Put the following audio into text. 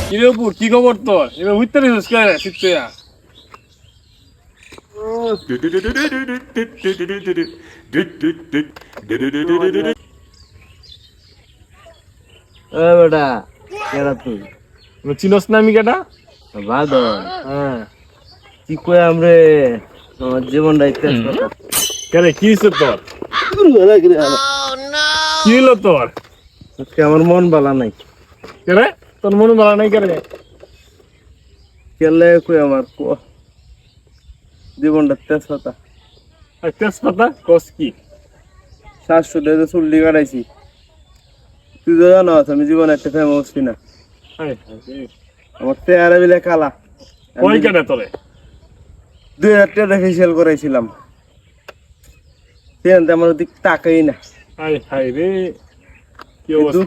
কিরে উপর কি খবর তোর? এবার উঠতে রেছিস কে রে শিখতেয়া? এ বেটা কেডা তুই চিনস না আমি কেটা? বাদর হ্যাঁ। কি কই আমরে আমার জীবনটা ইতিহাস কথা কেরে কি হইছে তোর? কি হলো তোর? আজকে আমার মন ভালো নাই কেরে তোর মনে ভালো নাই কেরে? কেলে কই আমার জীবনটা তেজ কথা তেজপাতা কস কি? শ্বাসটা চুল্লি কাটাইছি তুই তো জানো আমি জীবনে একটা ফেমাস না আমার চেহারা বিলে কালা কই কেটে তোরে? 2000 টাকা ফেসিয়াল করাইছিলাম সেখান আমার ওদিক তাকাই না হাই হাই রে কি অবস্থা